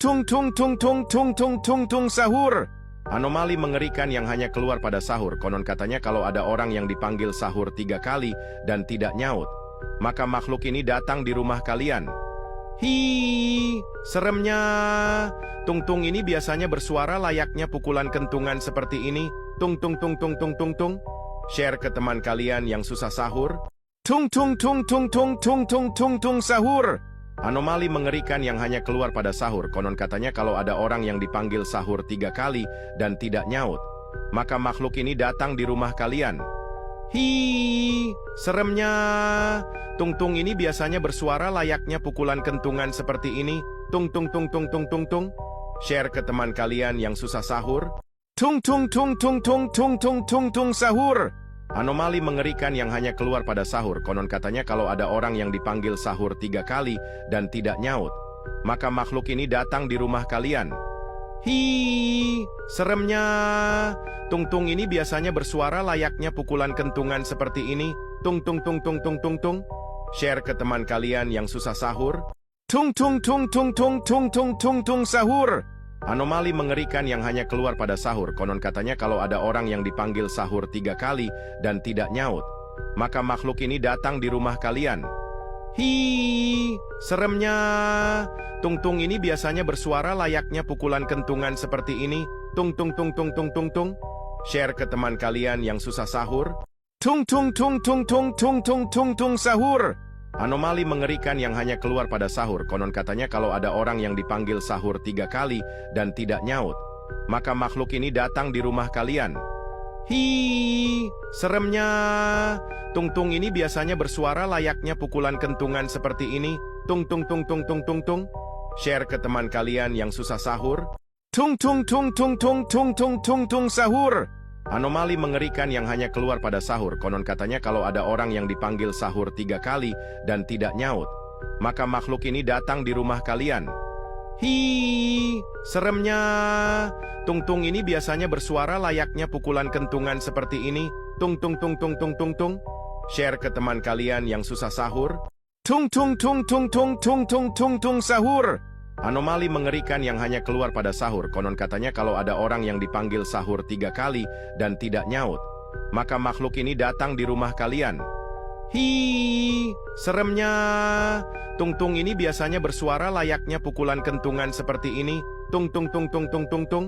tung tung tung tung tung tung tung tung sahur. Anomali mengerikan yang hanya keluar pada sahur. Konon katanya kalau ada orang yang dipanggil sahur 3 kali dan tidak nyaut, maka makhluk ini datang di rumah kalian. Hi, seremnya. Tung-tung ini biasanya bersuara layaknya pukulan kentungan seperti ini. Tung tung tung tung tung tung tung. Share ke teman kalian yang susah sahur. Tung tung tung tung tung tung tung tung tung sahur. Anomali mengerikan yang hanya keluar pada sahur. Konon katanya kalau ada orang yang dipanggil sahur 3 kali dan tidak nyaut, maka makhluk ini datang di rumah kalian. Hi, seremnya. Tung-tung ini biasanya bersuara layaknya pukulan kentungan seperti ini. Tung tung tung tung tung tung tung. Share ke teman kalian yang susah sahur. Tung tung tung tung tung tung tung tung tung sahur. Anomali mengerikan yang hanya keluar pada sahur. Konon katanya kalau ada orang yang dipanggil sahur 3 kali dan tidak nyaut, maka makhluk ini datang di rumah kalian. Hi, seremnya. Tung-tung ini biasanya bersuara layaknya pukulan kentungan seperti ini. Tung tung tung tung tung tung tung. Share ke teman kalian yang susah sahur. Tung tung tung tung tung tung tung tung tung sahur. Anomali mengerikan yang hanya keluar pada sahur. Konon katanya kalau ada orang yang dipanggil sahur 3 kali dan tidak nyaut, maka makhluk ini datang di rumah kalian. Hi, seremnya. Tung-tung ini biasanya bersuara layaknya pukulan kentungan seperti ini. Tung tung tung tung tung tung tung. Share ke teman kalian yang susah sahur. Tung tung tung tung tung tung tung tung tung sahur. Anomali mengerikan yang hanya keluar pada sahur. Konon katanya kalau ada orang yang dipanggil sahur 3 kali dan tidak nyaut, maka makhluk ini datang di rumah kalian. Hi, seremnya. Tung-tung ini biasanya bersuara layaknya pukulan kentungan seperti ini. Tung tung tung tung tung tung tung. Share ke teman kalian yang susah sahur. Tung tung tung tung tung tung tung tung tung sahur. Anomali mengerikan yang hanya keluar pada sahur. Konon katanya kalau ada orang yang dipanggil sahur 3 kali dan tidak nyaut, maka makhluk ini datang di rumah kalian. Hi, seremnya. Tung-tung ini biasanya bersuara layaknya pukulan kentungan seperti ini. Tung tung tung tung tung tung tung. Share ke teman kalian yang susah sahur. Tung tung tung tung tung tung tung tung tung sahur. Anomali mengerikan yang hanya keluar pada sahur. Konon katanya kalau ada orang yang dipanggil sahur 3 kali dan tidak nyaut, maka makhluk ini datang di rumah kalian. Hi, seremnya. Tung-tung ini biasanya bersuara layaknya pukulan kentungan seperti ini. Tung tung tung tung tung tung tung.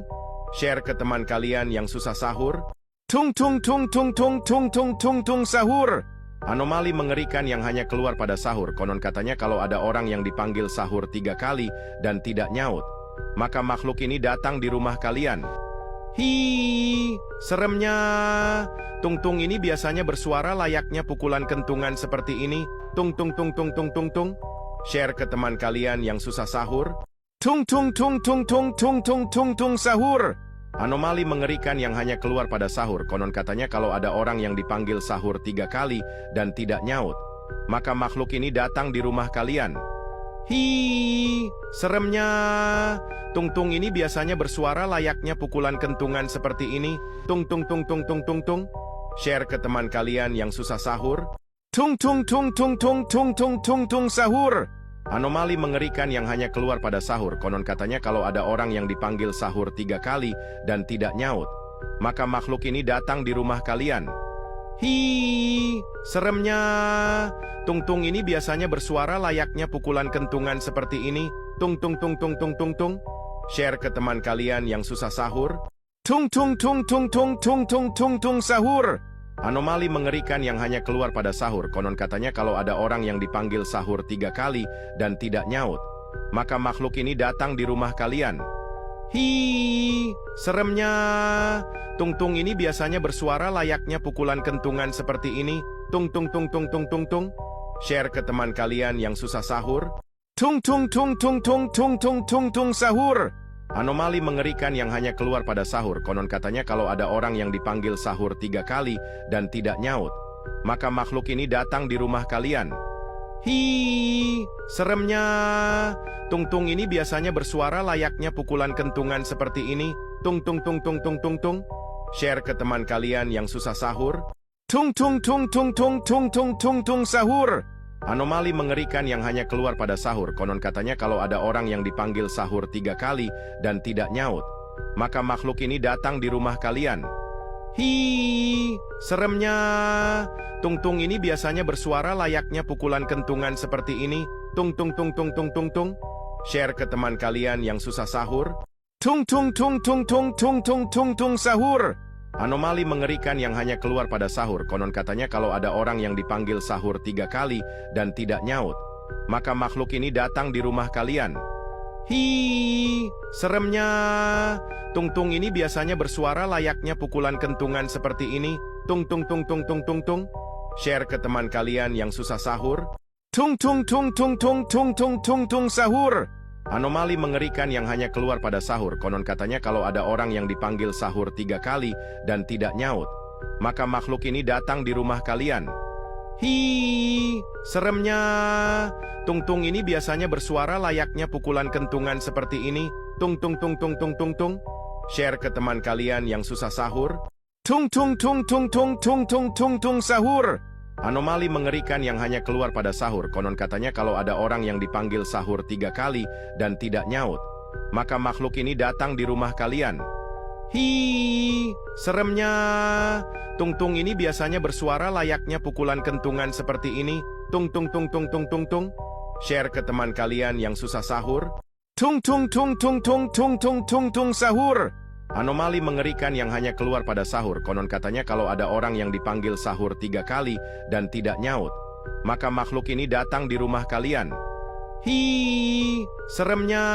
Share ke teman kalian yang susah sahur. Tung tung tung tung tung tung tung tung tung sahur. Anomali mengerikan yang hanya keluar pada sahur. Konon katanya kalau ada orang yang dipanggil sahur 3 kali dan tidak nyaut, maka makhluk ini datang di rumah kalian. Hi, seremnya. Tung-tung ini biasanya bersuara layaknya pukulan kentungan seperti ini. Tung tung tung tung tung tung tung. Share ke teman kalian yang susah sahur. Tung tung tung tung tung tung tung tung tung sahur. Anomali mengerikan yang hanya keluar pada sahur. Konon katanya kalau ada orang yang dipanggil sahur 3 kali dan tidak nyaut, maka makhluk ini datang di rumah kalian. Hi, seremnya. Tung-tung ini biasanya bersuara layaknya pukulan kentungan seperti ini. Tung tung tung tung tung tung tung. Share ke teman kalian yang susah sahur. Tung tung tung tung tung tung tung tung tung sahur. Anomali mengerikan yang hanya keluar pada sahur. Konon katanya kalau ada orang yang dipanggil sahur 3 kali dan tidak nyaut, maka makhluk ini datang di rumah kalian. Hi, seremnya. Tung-tung ini biasanya bersuara layaknya pukulan kentungan seperti ini. Tung tung tung tung tung tung tung. Share ke teman kalian yang susah sahur. Tung tung tung tung tung tung tung tung tung sahur. Anomali mengerikan yang hanya keluar pada sahur. Konon katanya kalau ada orang yang dipanggil sahur 3 kali dan tidak nyaut, maka makhluk ini datang di rumah kalian. Hi, seremnya. Tung-tung ini biasanya bersuara layaknya pukulan kentungan seperti ini. Tung tung tung tung tung tung tung. Share ke teman kalian yang susah sahur. Tung tung tung tung tung tung tung tung tung sahur. Anomali mengerikan yang hanya keluar pada sahur. Konon katanya kalau ada orang yang dipanggil sahur 3 kali dan tidak nyaut, maka makhluk ini datang di rumah kalian. Hi, seremnya. Tung-tung ini biasanya bersuara layaknya pukulan kentungan seperti ini. Tung tung tung tung tung tung tung. Share ke teman kalian yang susah sahur. Tung tung tung tung tung tung tung tung tung sahur. Anomali mengerikan yang hanya keluar pada sahur. Konon katanya kalau ada orang yang dipanggil sahur 3 kali dan tidak nyaut, maka makhluk ini datang di rumah kalian. Hi, seremnya. Tung-tung ini biasanya bersuara layaknya pukulan kentungan seperti ini. Tung tung tung tung tung tung tung. Share ke teman kalian yang susah sahur. Tung tung tung tung tung tung tung tung tung sahur. Anomali mengerikan yang hanya keluar pada sahur. Konon katanya kalau ada orang yang dipanggil sahur 3 kali dan tidak nyaut, maka makhluk ini datang di rumah kalian. Hi, seremnya. Tung-tung ini biasanya bersuara layaknya pukulan kentungan seperti ini. Tung tung tung tung tung tung tung. Share ke teman kalian yang susah sahur. Tung tung tung tung tung tung tung tung tung sahur. Anomali mengerikan yang hanya keluar pada sahur. Konon katanya kalau ada orang yang dipanggil sahur 3 kali dan tidak nyaut, maka makhluk ini datang di rumah kalian. Hi, seremnya. Tung-tung ini biasanya bersuara layaknya pukulan kentungan seperti ini. Tung tung tung tung tung tung tung. Share ke teman kalian yang susah sahur. Tung tung tung tung tung tung tung tung tung sahur. Anomali mengerikan yang hanya keluar pada sahur. Konon katanya kalau ada orang yang dipanggil sahur 3 kali dan tidak nyaut, maka makhluk ini datang di rumah kalian. Hi, seremnya. Tung-tung ini biasanya bersuara layaknya pukulan kentungan seperti ini. Tung tung tung tung tung tung tung. Share ke teman kalian yang susah sahur. Tung tung tung tung tung tung tung tung tung sahur. Anomali mengerikan yang hanya keluar pada sahur. Konon katanya kalau ada orang yang dipanggil sahur 3 kali dan tidak nyaut, maka makhluk ini datang di rumah kalian. Hi, seremnya.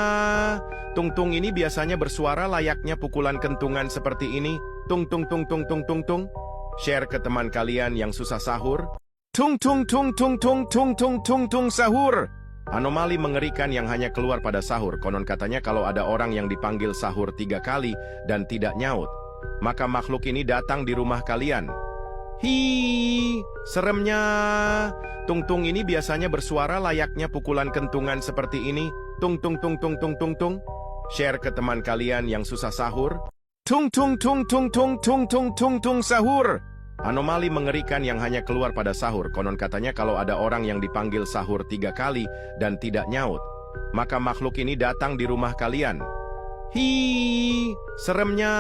Tung-tung ini biasanya bersuara layaknya pukulan kentungan seperti ini. Tung tung tung tung tung tung tung. Share ke teman kalian yang susah sahur. Tung tung tung tung tung tung tung tung tung sahur. Anomali mengerikan yang hanya keluar pada sahur. Konon katanya kalau ada orang yang dipanggil sahur 3 kali dan tidak nyaut, maka makhluk ini datang di rumah kalian. Hi, seremnya. Tung-tung ini biasanya bersuara layaknya pukulan kentungan seperti ini. Tung tung tung tung tung tung tung. Share ke teman kalian yang susah sahur. Tung tung tung tung tung tung tung tung tung sahur. Anomali mengerikan yang hanya keluar pada sahur. Konon katanya kalau ada orang yang dipanggil sahur 3 kali dan tidak nyaut, maka makhluk ini datang di rumah kalian. Hi, seremnya.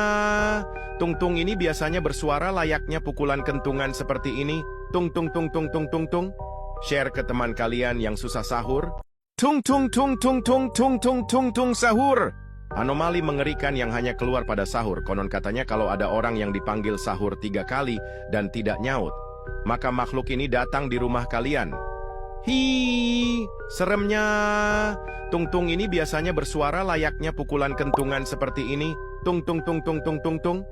Tung-tung ini biasanya bersuara layaknya pukulan kentungan seperti ini. Tung tung tung tung tung tung tung. Share ke teman kalian yang susah sahur. Tung tung tung tung tung tung tung tung tung sahur. Anomali mengerikan yang hanya keluar pada sahur. Konon katanya kalau ada orang yang dipanggil sahur 3 kali dan tidak nyaut, maka makhluk ini datang di rumah kalian. Hi, seremnya. Tung-tung ini biasanya bersuara layaknya pukulan kentungan seperti ini. Tung tung tung tung tung tung tung.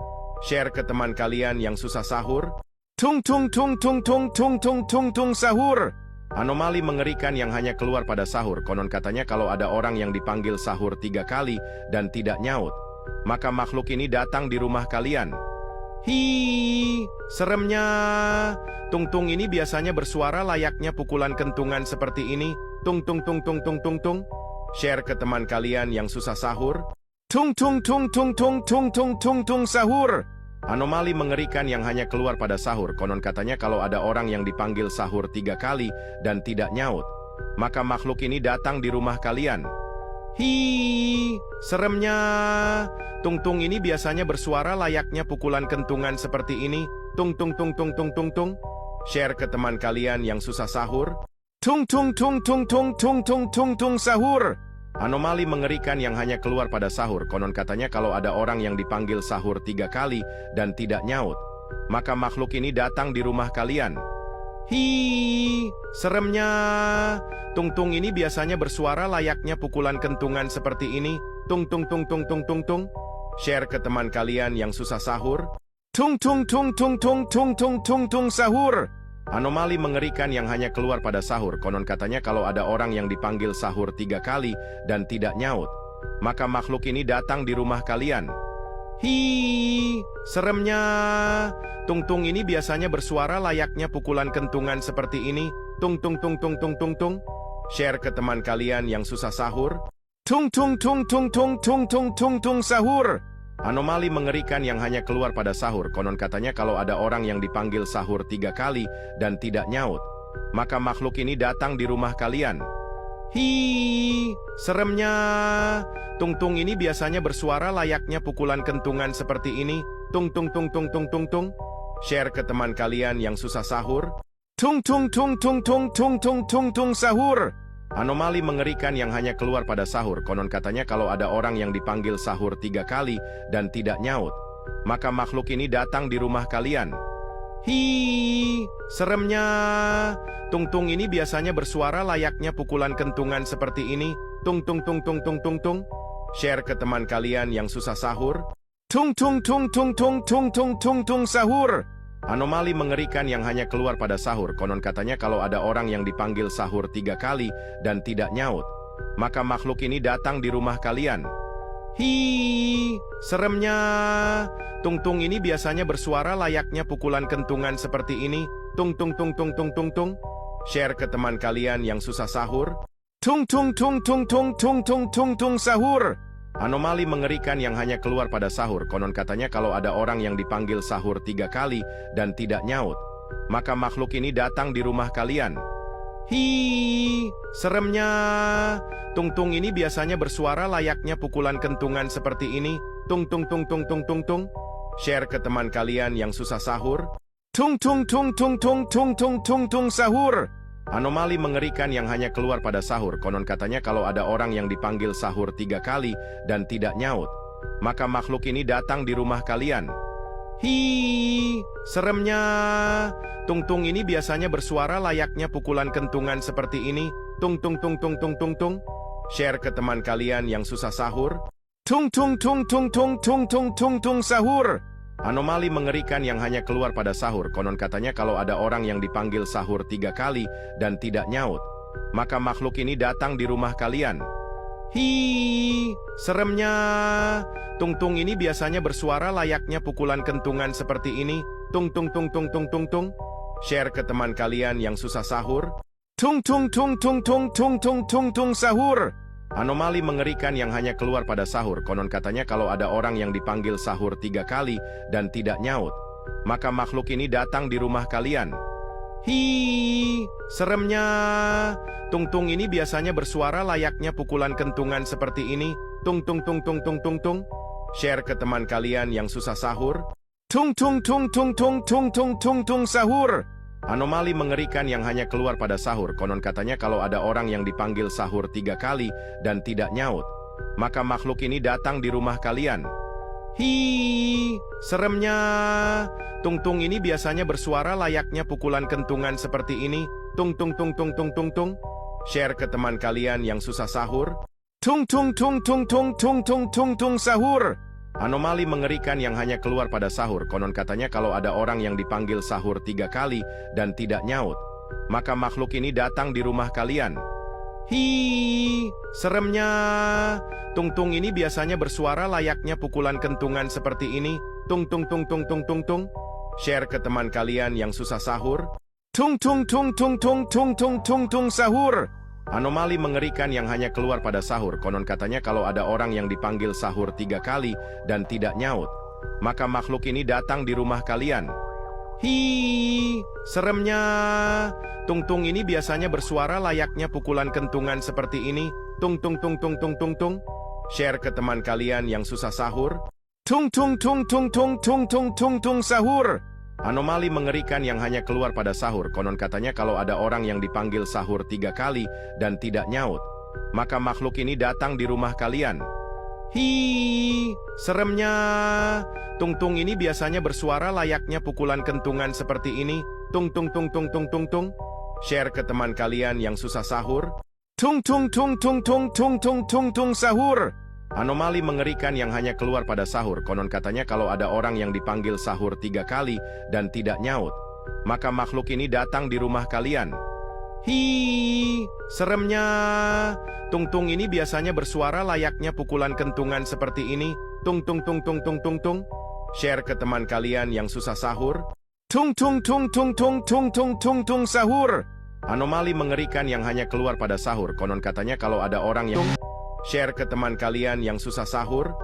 Share ke teman kalian yang susah sahur. Tung tung tung tung tung tung tung tung tung sahur. Anomali mengerikan yang hanya keluar pada sahur. Konon katanya kalau ada orang yang dipanggil sahur 3 kali dan tidak nyaut, maka makhluk ini datang di rumah kalian. Hi, seremnya. Tung-tung ini biasanya bersuara layaknya pukulan kentungan seperti ini. Tung tung tung tung tung tung tung. Share ke teman kalian yang susah sahur. Tung tung tung tung tung tung tung tung tung sahur. Anomali mengerikan yang hanya keluar pada sahur. Konon katanya kalau ada orang yang dipanggil sahur 3 kali dan tidak nyaut, maka makhluk ini datang di rumah kalian. Hi, seremnya. Tung-tung ini biasanya bersuara layaknya pukulan kentungan seperti ini. Tung tung tung tung tung tung tung. Share ke teman kalian yang susah sahur. Tung tung tung tung tung tung tung tung tung sahur. Anomali mengerikan yang hanya keluar pada sahur. Konon katanya kalau ada orang yang dipanggil sahur 3 kali dan tidak nyaut, maka makhluk ini datang di rumah kalian. Hi, seremnya. Tung-tung ini biasanya bersuara layaknya pukulan kentungan seperti ini. Tung tung tung tung tung tung tung. Share ke teman kalian yang susah sahur. Tung tung tung tung tung tung tung tung tung sahur. Anomali mengerikan yang hanya keluar pada sahur. Konon katanya kalau ada orang yang dipanggil sahur 3 kali dan tidak nyaut, maka makhluk ini datang di rumah kalian. Hi, seremnya. Tung-tung ini biasanya bersuara layaknya pukulan kentungan seperti ini. Tung tung tung tung tung tung tung. Share ke teman kalian yang susah sahur. Tung tung tung tung tung tung tung tung tung sahur. Anomali mengerikan yang hanya keluar pada sahur. Konon katanya kalau ada orang yang dipanggil sahur 3 kali dan tidak nyaut, maka makhluk ini datang di rumah kalian. Hi, seremnya. Tung-tung ini biasanya bersuara layaknya pukulan kentungan seperti ini. Tung tung tung tung tung tung tung. Share ke teman kalian yang susah sahur. Tung tung tung tung tung tung tung tung tung sahur. Anomali mengerikan yang hanya keluar pada sahur. Konon katanya kalau ada orang yang dipanggil sahur 3 kali dan tidak nyaut, maka makhluk ini datang di rumah kalian. Hi, seremnya. Tung-tung ini biasanya bersuara layaknya pukulan kentungan seperti ini. Tung tung tung tung tung tung tung. Share ke teman kalian yang susah sahur. Tung tung tung tung tung tung tung tung tung sahur. Anomali mengerikan yang hanya keluar pada sahur. Konon katanya kalau ada orang yang dipanggil sahur 3 kali dan tidak nyaut, maka makhluk ini datang di rumah kalian. Hi, seremnya. Tung-tung ini biasanya bersuara layaknya pukulan kentungan seperti ini. Tung tung tung tung tung tung tung. Share ke teman kalian yang susah sahur. Tung tung tung tung tung tung tung tung tung sahur. Anomali mengerikan yang hanya keluar pada sahur. Konon katanya kalau ada orang yang dipanggil sahur 3 kali dan tidak nyaut, maka makhluk ini datang di rumah kalian. Hi, seremnya. Tung-tung ini biasanya bersuara layaknya pukulan kentungan seperti ini. Tung tung tung tung tung tung tung. Share ke teman kalian yang susah sahur. Tung tung tung tung tung tung tung tung tung sahur. Anomali mengerikan yang hanya keluar pada sahur. Konon katanya kalau ada orang yang dipanggil sahur 3 kali dan tidak nyaut, maka makhluk ini datang di rumah kalian. Hi, seremnya. Tung-tung ini biasanya bersuara layaknya pukulan kentungan seperti ini. Tung tung tung tung tung tung tung. Share ke teman kalian yang susah sahur. Tung tung tung tung tung tung tung tung tung sahur. Anomali mengerikan yang hanya keluar pada sahur. Konon katanya kalau ada orang yang dipanggil sahur 3 kali dan tidak nyaut, maka makhluk ini datang di rumah kalian. Hi, seremnya. Tung-tung ini biasanya bersuara layaknya pukulan kentungan seperti ini. Tung tung tung tung tung tung tung. Share ke teman kalian yang susah sahur. Tung tung tung tung tung tung tung tung tung sahur. Anomali mengerikan yang hanya keluar pada sahur. Konon katanya kalau ada orang yang dipanggil sahur 3 kali dan tidak nyaut, maka makhluk ini datang di rumah kalian. Hi, seremnya. Tung-tung ini biasanya bersuara layaknya pukulan kentungan seperti ini. Tung tung tung tung tung tung tung. Share ke teman kalian yang susah sahur. Tung tung tung tung tung tung tung tung tung sahur. Anomali mengerikan yang hanya keluar pada sahur. Konon katanya kalau ada orang yang dipanggil sahur 3 kali dan tidak nyaut, maka makhluk ini datang di rumah kalian. Hi, seremnya. Tung-tung ini biasanya bersuara layaknya pukulan kentungan seperti ini. Tung tung tung tung tung tung tung. Share ke teman kalian yang susah sahur. Tung tung tung tung tung tung tung tung tung sahur. Anomali mengerikan yang hanya keluar pada sahur. Konon katanya kalau ada orang yang dipanggil sahur 3 kali dan tidak nyaut, maka makhluk ini datang di rumah kalian. Hi, seremnya. Tung-tung ini biasanya bersuara layaknya pukulan kentungan seperti ini. Tung tung tung tung tung tung tung. Share ke teman kalian yang susah sahur. Tung tung tung tung tung tung tung tung tung sahur. Anomali mengerikan yang hanya keluar pada sahur. Konon katanya kalau ada orang yang dipanggil sahur 3 kali dan tidak nyaut, maka makhluk ini datang di rumah kalian. Hi, seremnya. Tung-tung ini biasanya bersuara layaknya pukulan kentungan seperti ini. Tung tung tung tung tung tung tung. Share ke teman kalian yang susah sahur. Tung tung tung tung tung tung tung tung tung sahur. Anomali mengerikan yang hanya keluar pada sahur. Konon katanya kalau ada orang yang dipanggil sahur 3 kali dan tidak nyaut, maka makhluk ini datang di rumah kalian. Hi, seremnya. Tung-tung ini biasanya bersuara layaknya pukulan kentungan seperti ini. Tung tung tung tung tung tung tung. Share ke teman kalian yang susah sahur. Tung tung tung tung tung tung tung tung tung sahur. Anomali mengerikan yang hanya keluar pada sahur. Konon katanya kalau ada orang yang dipanggil sahur 3 kali dan tidak nyaut, maka makhluk ini datang di rumah kalian. Hi, seremnya. Tung-tung ini biasanya bersuara layaknya pukulan kentungan seperti ini. Tung tung tung tung tung tung tung. Share ke teman kalian yang susah sahur. Tung tung tung tung tung tung tung tung tung sahur. Anomali mengerikan yang hanya keluar pada sahur. Konon katanya kalau ada orang yang... Share ke teman kalian yang susah sahur.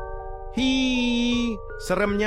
Hi, seremnya.